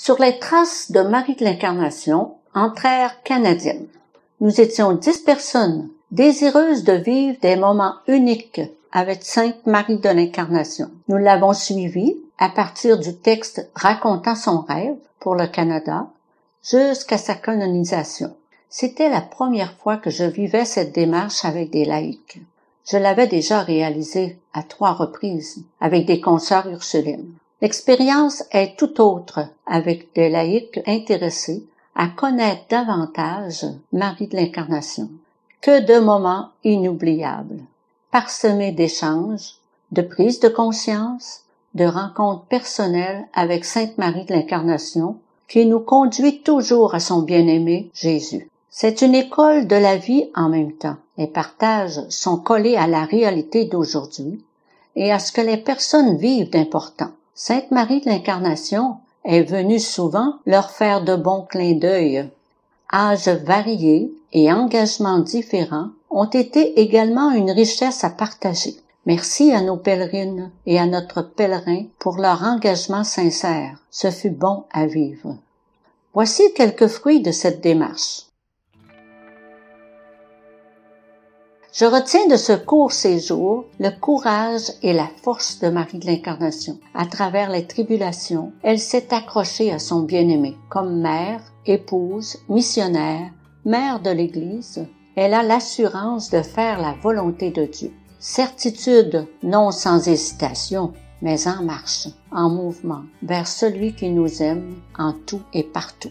Sur les traces de Marie de l'Incarnation en terre canadienne. Nous étions 10 personnes désireuses de vivre des moments uniques avec Sainte Marie de l'Incarnation. Nous l'avons suivie à partir du texte racontant son rêve pour le Canada jusqu'à sa canonisation. C'était la première fois que je vivais cette démarche avec des laïcs. Je l'avais déjà réalisée à 3 reprises avec des consoeurs ursulines. L'expérience est tout autre avec des laïcs intéressés à connaître davantage Marie de l'Incarnation. Que de moments inoubliables, parsemés d'échanges, de prises de conscience, de rencontres personnelles avec Sainte Marie de l'Incarnation qui nous conduit toujours à son bien-aimé Jésus. C'est une école de la vie en même temps. Les partages sont collés à la réalité d'aujourd'hui et à ce que les personnes vivent d'important. Sainte Marie de l'Incarnation est venue souvent leur faire de bons clins d'œil. Âges variés et engagements différents ont été également une richesse à partager. Merci à nos pèlerines et à notre pèlerin pour leur engagement sincère. Ce fut bon à vivre. Voici quelques fruits de cette démarche. Je retiens de ce court séjour le courage et la force de Marie de l'Incarnation. À travers les tribulations, elle s'est accrochée à son bien-aimé. Comme mère, épouse, missionnaire, mère de l'Église, elle a l'assurance de faire la volonté de Dieu. Certitude, non sans hésitation, mais en marche, en mouvement, vers celui qui nous aime en tout et partout.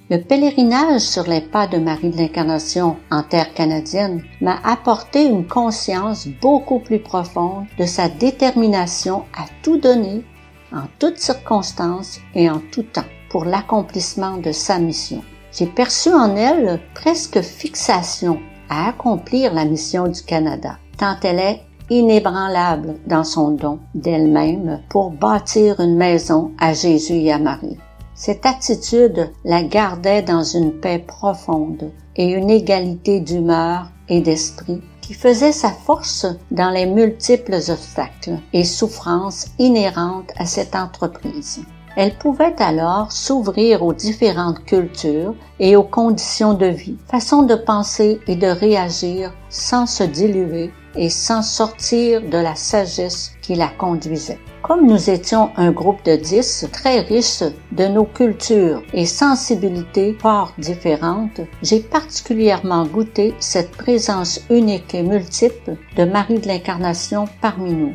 Le pèlerinage sur les pas de Marie de l'Incarnation en terre canadienne m'a apporté une conscience beaucoup plus profonde de sa détermination à tout donner, en toutes circonstances et en tout temps, pour l'accomplissement de sa mission. J'ai perçu en elle presque fixation à accomplir la mission du Canada, tant elle est inébranlable dans son don d'elle-même pour bâtir une maison à Jésus et à Marie. Cette attitude la gardait dans une paix profonde et une égalité d'humeur et d'esprit qui faisait sa force dans les multiples obstacles et souffrances inhérentes à cette entreprise. Elle pouvait alors s'ouvrir aux différentes cultures et aux conditions de vie, façons de penser et de réagir sans se diluer et sans sortir de la sagesse qui la conduisait. Comme nous étions un groupe de 10 très riche de nos cultures et sensibilités fort différentes, j'ai particulièrement goûté cette présence unique et multiple de Marie de l'Incarnation parmi nous.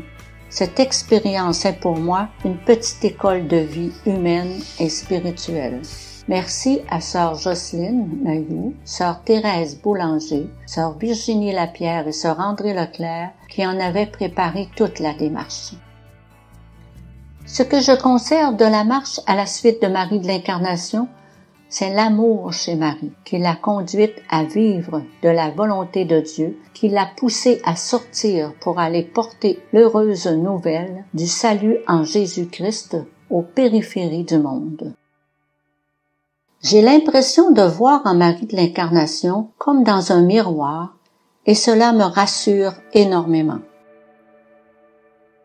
Cette expérience est pour moi une petite école de vie humaine et spirituelle. Merci à Sœur Jocelyne Mailloux, Sœur Thérèse Boulanger, Sœur Virginie Lapierre et Sœur André Leclerc qui en avaient préparé toute la démarche. Ce que je conserve de la marche à la suite de Marie de l'Incarnation, c'est l'amour chez Marie qui l'a conduite à vivre de la volonté de Dieu, qui l'a poussée à sortir pour aller porter l'heureuse nouvelle du salut en Jésus-Christ aux périphéries du monde. J'ai l'impression de voir en Marie de l'Incarnation comme dans un miroir et cela me rassure énormément.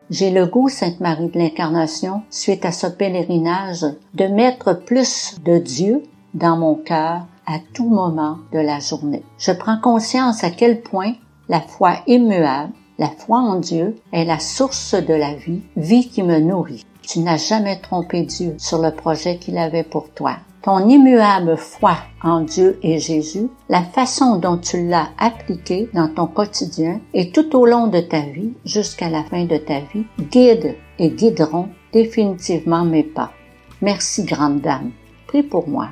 J'ai le goût, Sainte Marie de l'Incarnation, suite à ce pèlerinage, de mettre plus de Dieu dans mon cœur à tout moment de la journée. Je prends conscience à quel point la foi immuable, la foi en Dieu, est la source de la vie, vie qui me nourrit. Tu n'as jamais trompé Dieu sur le projet qu'il avait pour toi. Ton immuable foi en Dieu et Jésus, la façon dont tu l'as appliqué dans ton quotidien et tout au long de ta vie, jusqu'à la fin de ta vie, guide et guideront définitivement mes pas. Merci, grande dame. Prie pour moi.